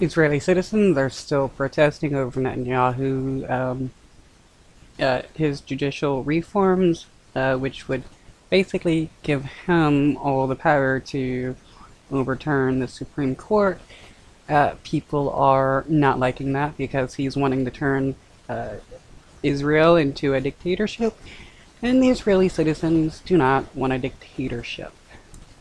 Israeli citizens are still protesting over Netanyahu, his judicial reforms, which would basically give him all the power to overturn the Supreme Court. People are not liking that because he's wanting to turn uh, Israel into a dictatorship, and the Israeli citizens do not want a dictatorship.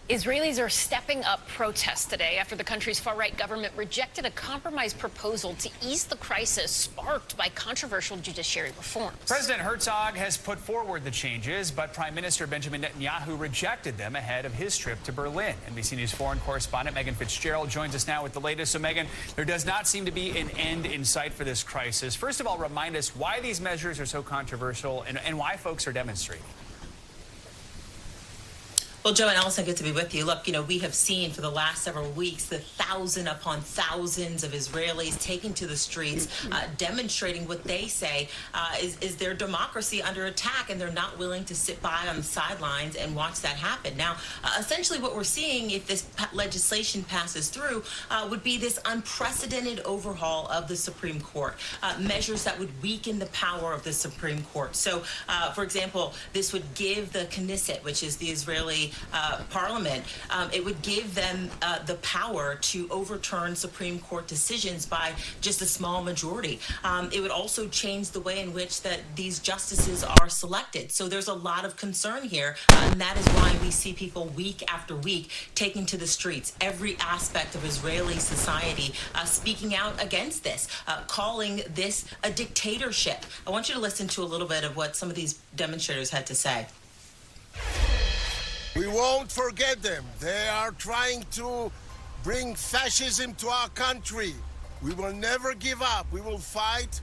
Israelis are stepping up protests today after the country's far-right government rejected a compromise proposal to ease the crisis sparked by controversial judiciary reforms. President Herzog has put forward the changes, but Prime Minister Benjamin Netanyahu rejected them ahead of his trip to Berlin. NBC News foreign correspondent Megan Fitzgerald joins us now with the latest. So, Megan, there does not seem to be an end in sight for this crisis. First of all, remind us why these measures are so controversial and why folks are demonstrating. Well, Joe and Allison, good to be with you. Look, we have seen for the last several weeks the thousand upon thousands of Israelis taking to the streets, demonstrating what they say is their democracy under attack, and they're not willing to sit by on the sidelines and watch that happen. Now, essentially what we're seeing, if this legislation passes through, would be this unprecedented overhaul of the Supreme Court, measures that would weaken the power of the Supreme Court. So, for example, this would give the Knesset, which is the Israeli parliament, it would give them the power to overturn Supreme Court decisions by just a small majority. It would also change the way in which that these justices are selected. So there's a lot of concern here, and that is why we see people week after week taking to the streets, every aspect of Israeli society speaking out against this, calling this a dictatorship. I want you to listen to a little bit of what some of these demonstrators had to say. We won't forget them. They are trying to bring fascism to our country. We will never give up. We will fight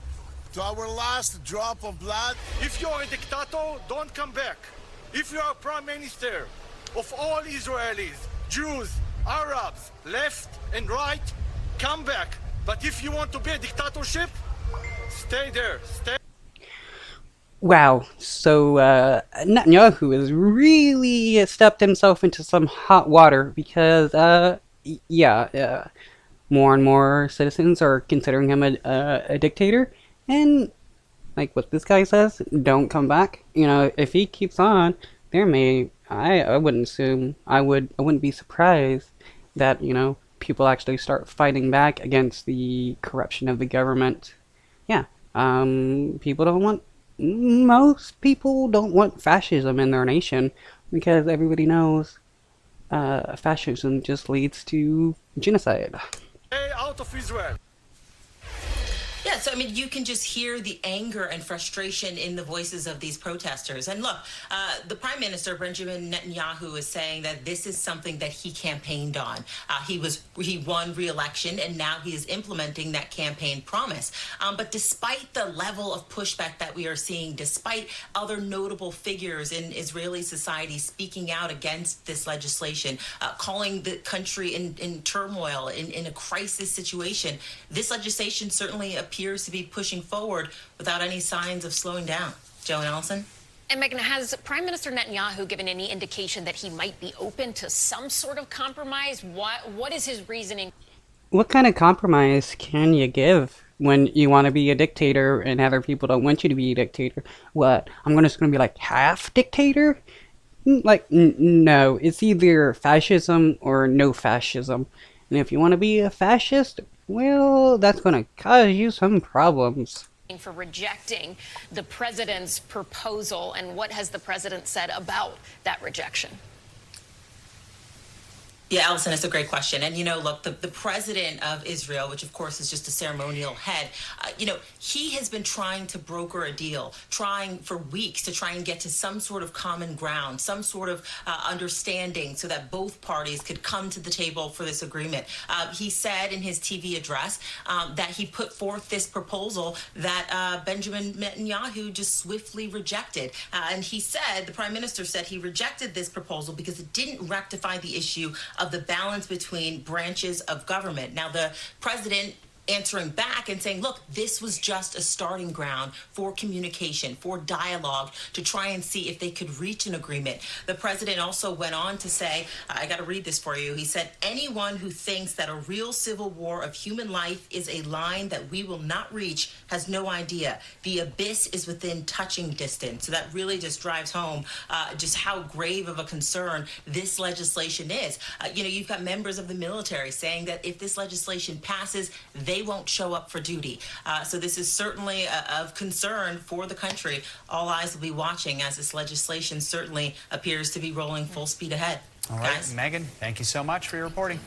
to our last drop of blood. If you're a dictator, don't come back. If you are prime minister of all Israelis, Jews, Arabs, left and right, come back. But if you want to be a dictatorship, stay there. Stay. Wow, so Netanyahu has really stepped himself into some hot water because, more and more citizens are considering him a dictator, and like what this guy says, don't come back. If he keeps on, I wouldn't assume, I wouldn't be surprised that, people actually start fighting back against the corruption of the government. Yeah, most people don't want fascism in their nation because everybody knows fascism just leads to genocide. Stay out of Israel. Yeah, so you can just hear the anger and frustration in the voices of these protesters. And look, the Prime Minister, Benjamin Netanyahu, is saying that this is something that he campaigned on. He won re-election, and now he is implementing that campaign promise. But despite the level of pushback that we are seeing, despite other notable figures in Israeli society speaking out against this legislation, calling the country in turmoil, in a crisis situation, this legislation certainly appears to be pushing forward without any signs of slowing down. Joe and Allison? And Megan, has Prime Minister Netanyahu given any indication that he might be open to some sort of compromise? What is his reasoning? What kind of compromise can you give when you want to be a dictator and other people don't want you to be a dictator? What? Just gonna be like half dictator? No, it's either fascism or no fascism. And if you want to be a fascist, well, that's going to cause you some problems. For rejecting the president's proposal, and what has the president said about that rejection? Yeah, Allison, it's a great question. And, look, the president of Israel, which of course is just a ceremonial head, he has been trying to broker a deal, trying for weeks to try and get to some sort of common ground, some sort of understanding so that both parties could come to the table for this agreement. He said in his TV address that he put forth this proposal that Benjamin Netanyahu just swiftly rejected. And he said, the prime minister said he rejected this proposal because it didn't rectify the issue of the balance between branches of government. Now, the president answering back and saying, look, this was just a starting ground for communication, for dialogue, to try and see if they could reach an agreement. The president also went on to say, I got to read this for you. He said, anyone who thinks that a real civil war of human life is a line that we will not reach has no idea. The abyss is within touching distance. So that really just drives home just how grave of a concern this legislation is. You've got members of the military saying that if this legislation passes, they won't show up for duty. So this is certainly of concern for the country. All eyes will be watching as this legislation certainly appears to be rolling full speed ahead. All right, Megan, thank you so much for your reporting.